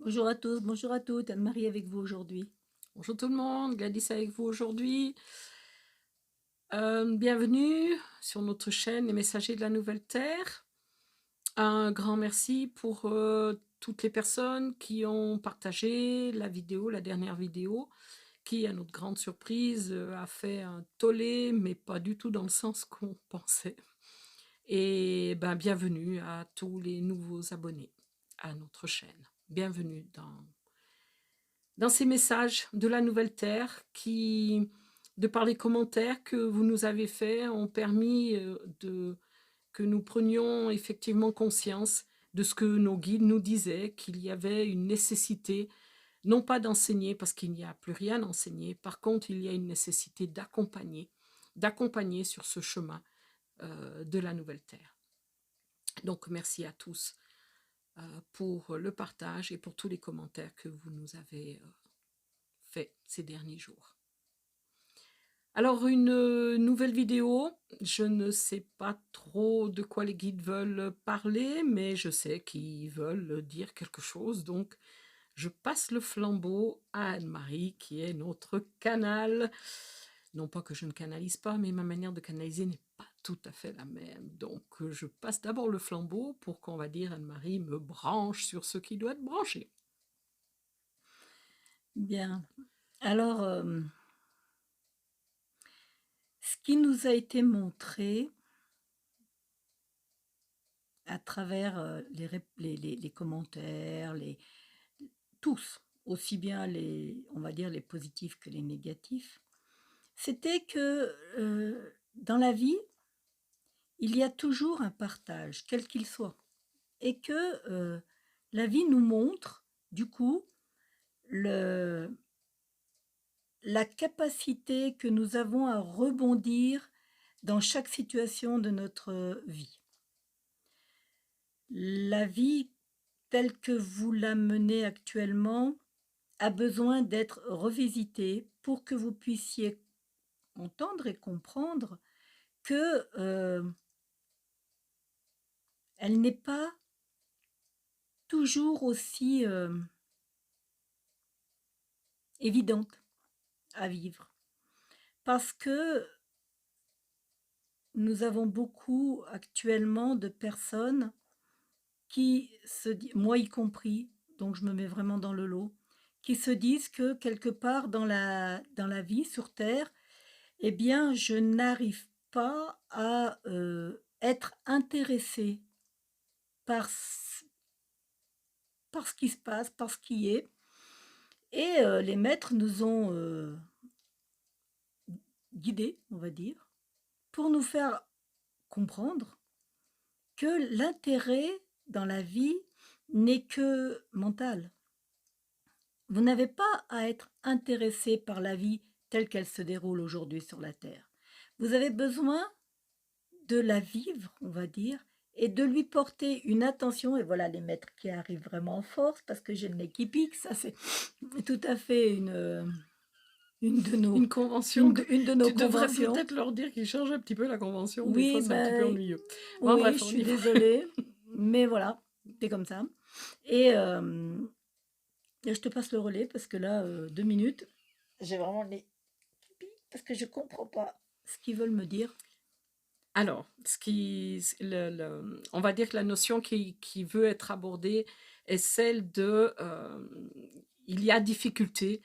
Bonjour à tous, bonjour à toutes, Anne-Marie avec vous aujourd'hui. Bonjour tout le monde, Gladys avec vous aujourd'hui. Bienvenue sur notre chaîne Les Messagers de la Nouvelle Terre. Un grand merci pour toutes les personnes qui ont partagé la vidéo, la dernière vidéo, qui, à notre grande surprise, a fait un tollé, mais pas du tout dans le sens qu'on pensait. Et ben, bienvenue à tous les nouveaux abonnés à notre chaîne. Bienvenue dans ces messages de la Nouvelle Terre qui, de par les commentaires que vous nous avez faits, ont permis que nous prenions effectivement conscience de ce que nos guides nous disaient, qu'il y avait une nécessité, non pas d'enseigner, parce qu'il n'y a plus rien à enseigner, par contre, il y a une nécessité d'accompagner sur ce chemin de la Nouvelle Terre. Donc, merci à tous pour le partage et pour tous les commentaires que vous nous avez fait ces derniers jours. Alors, une nouvelle vidéo, je ne sais pas trop de quoi les guides veulent parler, mais je sais qu'ils veulent dire quelque chose, donc je passe le flambeau à Anne-Marie, qui est notre canal. Non pas que je ne canalise pas, mais ma manière de canaliser n'est pas tout à fait la même. Donc, je passe d'abord le flambeau pour qu'on va dire Anne-Marie me branche sur ce qui doit être branché. Bien, alors, ce qui nous a été montré à travers les commentaires, tous, aussi bien on va dire les positifs que les négatifs, c'était que dans la vie, il y a toujours un partage, quel qu'il soit, et que la vie nous montre, du coup, le, la capacité que nous avons à rebondir dans chaque situation de notre vie. La vie telle que vous la menez actuellement a besoin d'être revisitée pour que vous puissiez entendre et comprendre que elle n'est pas toujours aussi évidente à vivre. Parce que nous avons beaucoup actuellement de personnes qui se disent, moi y compris, donc je me mets vraiment dans le lot, qui se disent que quelque part dans la vie sur Terre, eh bien, je n'arrive pas à être intéressée par, par ce qui se passe, par ce qui est. Et les maîtres nous ont guidés, on va dire, pour nous faire comprendre que l'intérêt dans la vie n'est que mental. Vous n'avez pas à être intéressé par la vie telle qu'elle se déroule aujourd'hui sur la Terre. Vous avez besoin de la vivre, on va dire, et de lui porter une attention. Et voilà les maîtres qui arrivent vraiment en force, parce que j'ai le nez qui pique. Ça, c'est tout à fait une de nos, Une convention, une de nos tu devrais conventions. peut-être leur dire qu'ils changent un petit peu la convention, des Oui, fois c'est un petit peu ben, ennuyeux. Bon oui, bref, je on suis y va. désolée, mais voilà, c'est comme ça. Et je te passe le relais parce que là, 2 minutes, j'ai vraiment le nez qui pique parce que je comprends pas ce qu'ils veulent me dire. Alors, on va dire que la notion qui veut être abordée est celle de, il y a difficulté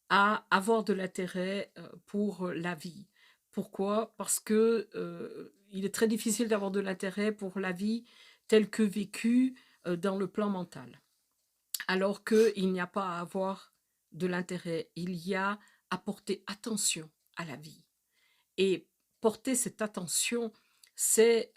à avoir de l'intérêt pour la vie. Pourquoi? Parce que il est très difficile d'avoir de l'intérêt pour la vie telle que vécue dans le plan mental. Alors qu'il n'y a pas à avoir de l'intérêt, il y a à porter attention à la vie. Et porter cette attention, c'est,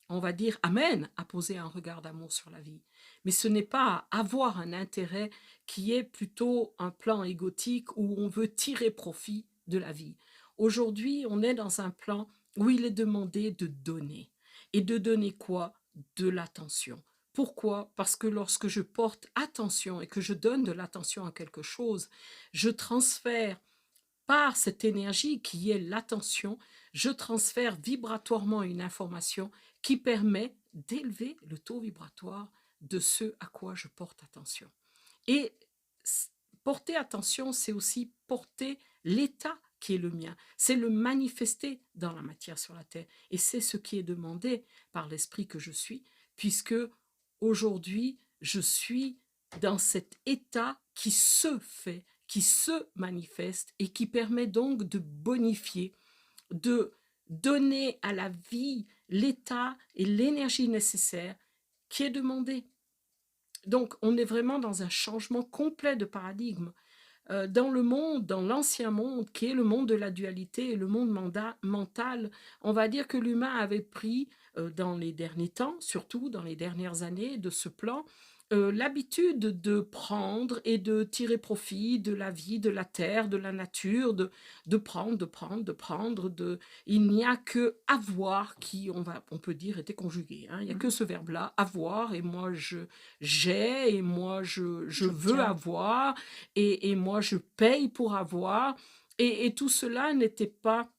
on va dire, amène à poser un regard d'amour sur la vie. Mais ce n'est pas avoir un intérêt qui est plutôt un plan égotique où on veut tirer profit de la vie. Aujourd'hui, on est dans un plan où il est demandé de donner. Et de donner quoi? De l'attention. Pourquoi? Parce que lorsque je porte attention et que je donne de l'attention à quelque chose, je transfère par cette énergie qui est l'attention, je transfère vibratoirement une information qui permet d'élever le taux vibratoire de ce à quoi je porte attention. Et porter attention, c'est aussi porter l'état qui est le mien. C'est le manifester dans la matière sur la terre. Et c'est ce qui est demandé par l'esprit que je suis, puisque aujourd'hui, je suis dans cet état qui se fait, qui se manifeste et qui permet donc de bonifier, de donner à la vie l'état et l'énergie nécessaire qui est demandé. Donc, on est vraiment dans un changement complet de paradigme. Dans le monde, dans l'ancien monde, qui est le monde de la dualité et le monde mental, on va dire que l'humain avait pris, dans les derniers temps, surtout dans les dernières années de ce plan, l'habitude de prendre et de tirer profit de la vie, de la terre, de la nature, de prendre, de prendre, de prendre. Il n'y a que avoir qui, on peut dire, était conjugué, hein. Il n'y a que ce verbe-là, avoir, et moi j'ai, et moi je veux J'obtiens. avoir, et moi je paye pour avoir, et tout cela n'était pas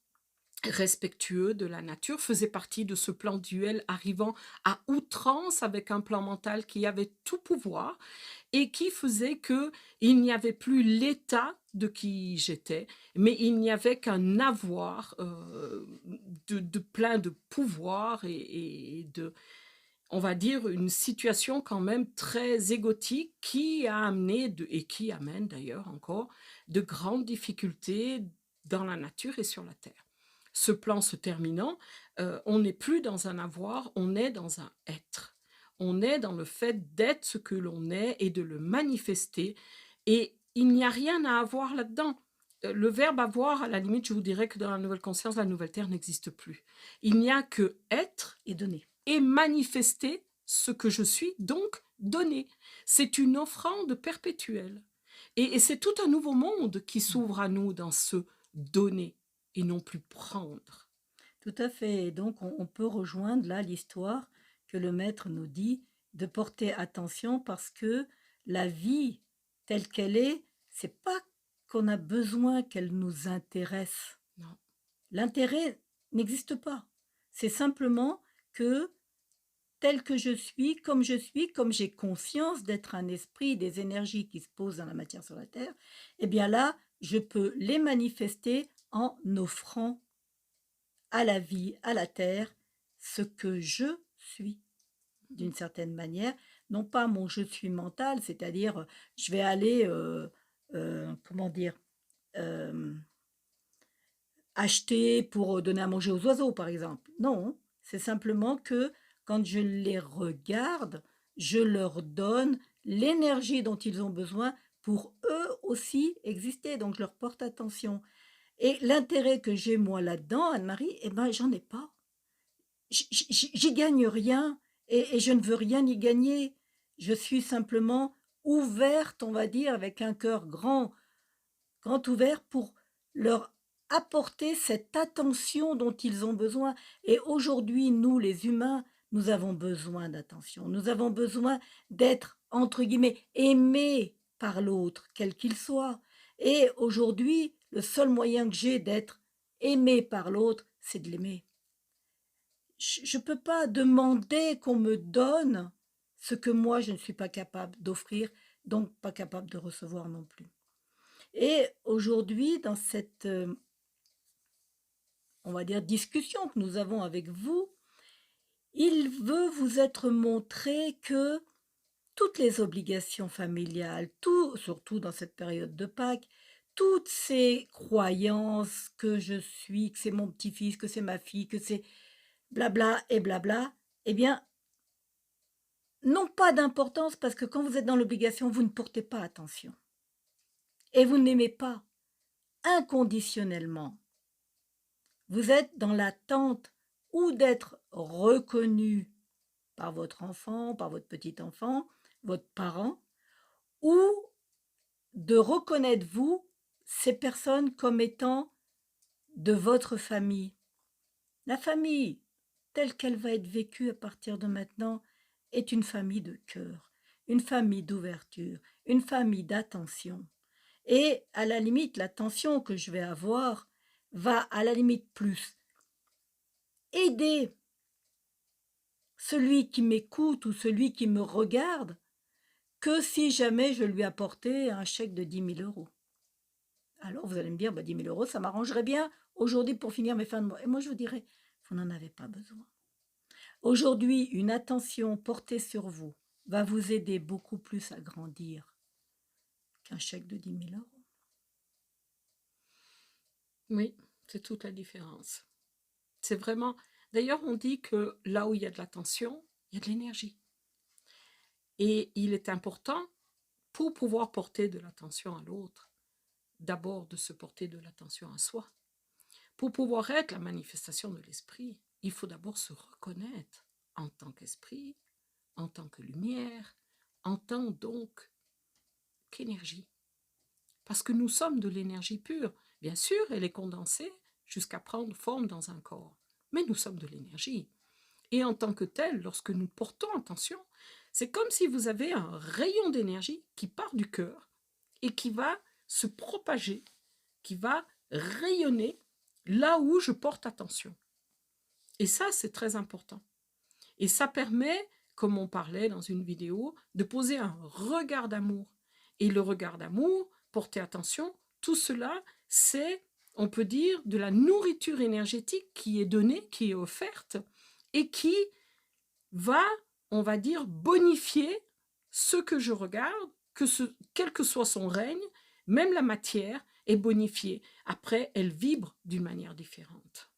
respectueux de la nature, faisait partie de ce plan duel arrivant à outrance avec un plan mental qui avait tout pouvoir et qui faisait que il n'y avait plus l'état de qui j'étais, mais il n'y avait qu'un avoir de plein de pouvoir et de, on va dire, une situation quand même très égotique qui a amené, et qui amène d'ailleurs encore, de grandes difficultés dans la nature et sur la terre. Ce plan se terminant, on n'est plus dans un avoir, on est dans un être. On est dans le fait d'être ce que l'on est et de le manifester. Et il n'y a rien à avoir là-dedans. Le verbe avoir, à la limite, je vous dirais que dans la nouvelle conscience, la nouvelle terre n'existe plus. Il n'y a que être Et donner. et manifester ce que je suis, donc donner. C'est une offrande perpétuelle. Et c'est tout un nouveau monde qui s'ouvre à nous dans ce donner et non plus prendre. Tout à fait. Et donc, on peut rejoindre là l'histoire que le maître nous dit de porter attention parce que la vie telle qu'elle est, c'est pas qu'on a besoin qu'elle nous intéresse. Non. L'intérêt n'existe pas. C'est simplement que tel que je suis, comme j'ai conscience d'être un esprit, des énergies qui se posent dans la matière sur la terre, eh bien là, je peux les manifester en offrant à la vie, à la terre, ce que je suis, d'une certaine manière. Non pas mon je suis mental, c'est-à-dire je vais aller, comment dire, euh, acheter pour donner à manger aux oiseaux, par exemple. Non, c'est simplement que quand je les regarde, je leur donne l'énergie dont ils ont besoin pour eux aussi exister. Donc, je leur porte attention. Et l'intérêt que j'ai moi là-dedans, Anne-Marie, eh ben, j'en ai pas. J'y gagne rien et je ne veux rien y gagner. Je suis simplement ouverte, on va dire, avec un cœur grand, grand ouvert pour leur apporter cette attention dont ils ont besoin. Et aujourd'hui, nous, les humains, nous avons besoin d'attention. Nous avons besoin d'être, entre guillemets, aimés par l'autre, quel qu'il soit. Et aujourd'hui, le seul moyen que j'ai d'être aimé par l'autre, c'est de l'aimer. Je ne peux pas demander qu'on me donne ce que moi, je ne suis pas capable d'offrir, donc pas capable de recevoir non plus. Et aujourd'hui, dans cette, on va dire, discussion que nous avons avec vous, il veut vous être montré que toutes les obligations familiales, tout, surtout dans cette période de Pâques, toutes ces croyances que je suis, que c'est mon petit-fils, que c'est ma fille, que c'est blabla et blabla, eh bien, n'ont pas d'importance parce que quand vous êtes dans l'obligation, vous ne portez pas attention. Et vous n'aimez pas inconditionnellement. Vous êtes dans l'attente ou d'être reconnu par votre enfant, par votre petit-enfant, votre parent, ou de reconnaître vous, ces personnes comme étant de votre famille. La famille, telle qu'elle va être vécue à partir de maintenant, est une famille de cœur, une famille d'ouverture, une famille d'attention. Et à la limite, l'attention que je vais avoir va à la limite plus aider celui qui m'écoute ou celui qui me regarde que si jamais je lui apportais un chèque de 10 000 euros. Alors vous allez me dire, bah, 10 000 euros, ça m'arrangerait bien aujourd'hui pour finir mes fins de mois. Et moi, je vous dirais, vous n'en avez pas besoin. Aujourd'hui, une attention portée sur vous va vous aider beaucoup plus à grandir qu'un chèque de 10 000 euros. Oui, c'est toute la différence. C'est vraiment... D'ailleurs, on dit que là où il y a de l'attention, il y a de l'énergie. Et il est important, pour pouvoir porter de l'attention à l'autre, d'abord de se porter de l'attention à soi. Pour pouvoir être la manifestation de l'esprit, il faut d'abord se reconnaître en tant qu'esprit, en tant que lumière, en tant donc qu'énergie. Parce que nous sommes de l'énergie pure. Bien sûr, elle est condensée jusqu'à prendre forme dans un corps. Mais nous sommes de l'énergie. Et en tant que tel, lorsque nous portons attention, c'est comme si vous avez un rayon d'énergie qui part du cœur et qui va se propager, qui va rayonner là où je porte attention. Et ça, c'est très important. Et ça permet, comme on parlait dans une vidéo, de poser un regard d'amour. Et le regard d'amour, porter attention, tout cela, c'est, on peut dire, de la nourriture énergétique qui est donnée, qui est offerte, et qui va, on va dire, bonifier ce que je regarde, quel que soit son règne, même la matière est bonifiée. Après, elle vibre d'une manière différente.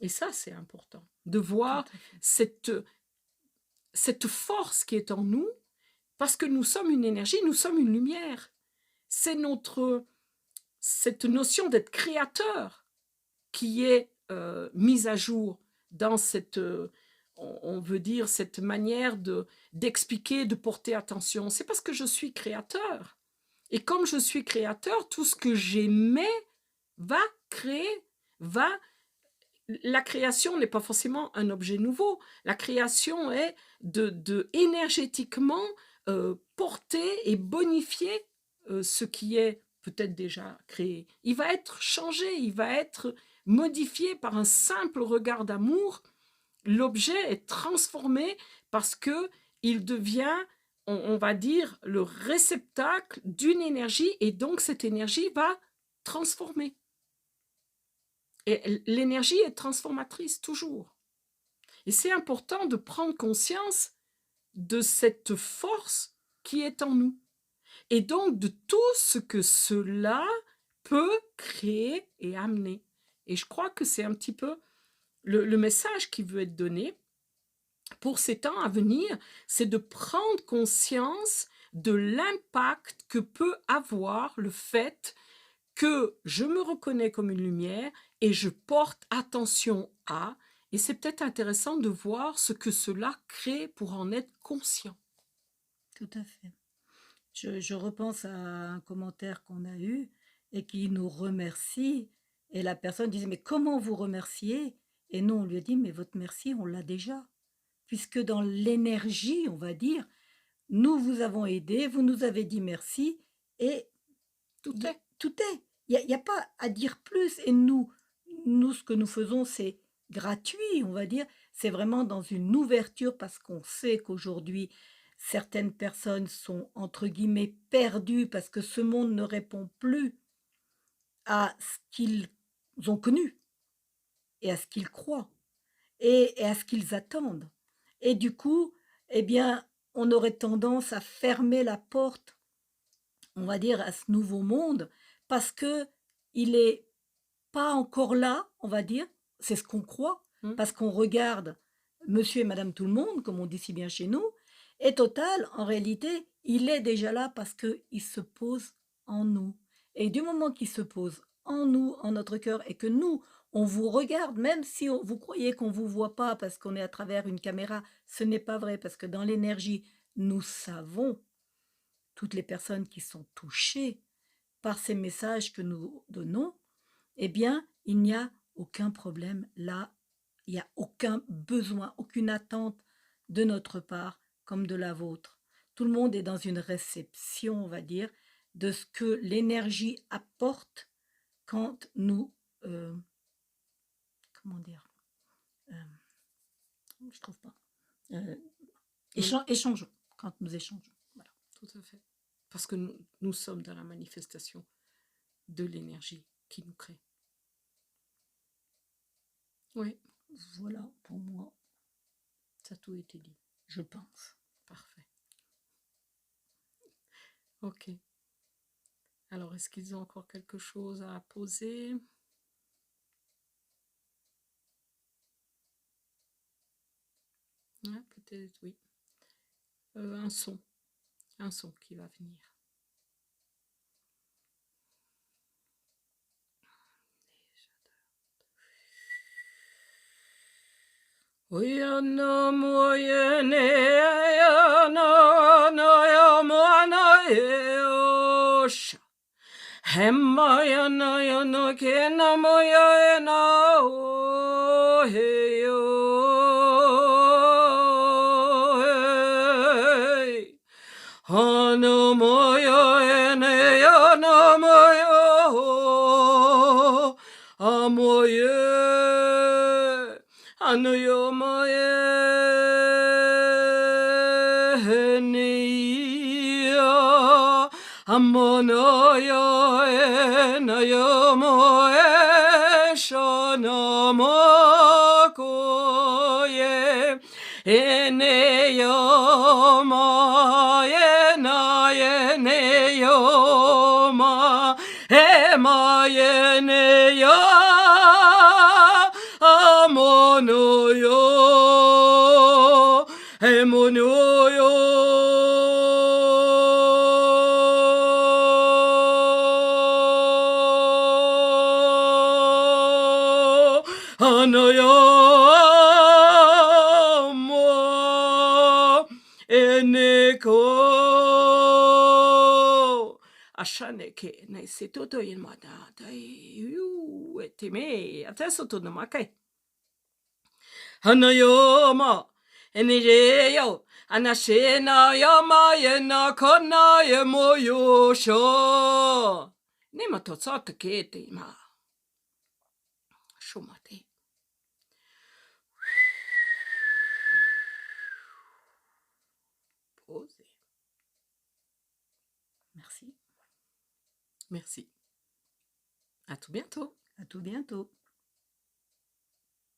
Et ça, c'est important, de voir cette force qui est en nous, parce que nous sommes une énergie, nous sommes une lumière. C'est cette notion d'être créateur qui est mise à jour dans cette, on veut dire, cette manière d'expliquer, de porter attention. C'est parce que je suis créateur. Et comme je suis créateur, tout ce que j'émets va créer, la création n'est pas forcément un objet nouveau. La création est de énergétiquement porter et bonifier ce qui est peut-être déjà créé. Il va être changé, il va être modifié par un simple regard d'amour. L'objet est transformé parce que il devient, on va dire, le réceptacle d'une énergie et donc cette énergie va transformer. Et l'énergie est transformatrice toujours. Et c'est important de prendre conscience de cette force qui est en nous. Et donc de tout ce que cela peut créer et amener. Et je crois que c'est un petit peu le message qui veut être donné pour ces temps à venir, c'est de prendre conscience de l'impact que peut avoir le fait que je me reconnais comme une lumière et je porte attention à, et c'est peut-être intéressant de voir ce que cela crée pour en être conscient. Tout à fait. Je repense à un commentaire qu'on a eu et qui nous remercie. Et la personne disait, mais comment vous remerciez? Et nous, on lui a dit, mais votre merci, on l'a déjà. Puisque dans l'énergie, on va dire, nous vous avons aidé, vous nous avez dit merci, et Tout est. tout est. Il n'y a pas à dire plus. Et nous, ce que nous faisons, c'est gratuit, on va dire. C'est vraiment dans une ouverture parce qu'on sait qu'aujourd'hui, certaines personnes sont, entre guillemets, perdues parce que ce monde ne répond plus à ce qu'ils ont connu et à ce qu'ils croient et à ce qu'ils attendent. Et du coup, eh bien, on aurait tendance à fermer la porte, on va dire, à ce nouveau monde parce que il est pas encore là, on va dire, c'est ce qu'on croit, parce qu'on regarde monsieur et madame tout le monde, comme on dit si bien chez nous, et total, en réalité, il est déjà là parce qu'il se pose en nous. Et du moment qu'il se pose en nous, en notre cœur, et que nous, on vous regarde, même si vous croyez qu'on ne vous voit pas parce qu'on est à travers une caméra, ce n'est pas vrai, parce que dans l'énergie, nous savons toutes les personnes qui sont touchées par ces messages que nous donnons, eh bien, il n'y a aucun problème là, il n'y a aucun besoin, aucune attente de notre part comme de la vôtre. Tout le monde est dans une réception, on va dire, de ce que l'énergie apporte quand nous, comment dire, je trouve pas, échangeons, quand nous échangeons. Voilà. tout à fait. Parce que nous sommes dans la manifestation de l'énergie qui nous crée. Oui, Voilà, pour moi, ça a tout été dit. je pense. Parfait. Ok. Alors, est-ce qu'ils ont encore quelque chose à poser? Ah, peut-être, oui. Un son qui va venir. Oyana moyene ayana na yamana eosha. Hemayana yana kena moyena o heyo. Hana moyene yana moyo amoye. Anuyomaye henia amonoyo enayomoe shanamokoye eneyoma enayoneyoma emayeneyo amonoyo emonoyo anoyo mo eneko ashaneke na setoto yemada dai yu etime atesoto no makai Hanayoma enireyo anashena yama yena kona yemoyo sho Nima totsata kete ma shumate Posez. Merci. Merci. À tout bientôt. À tout bientôt.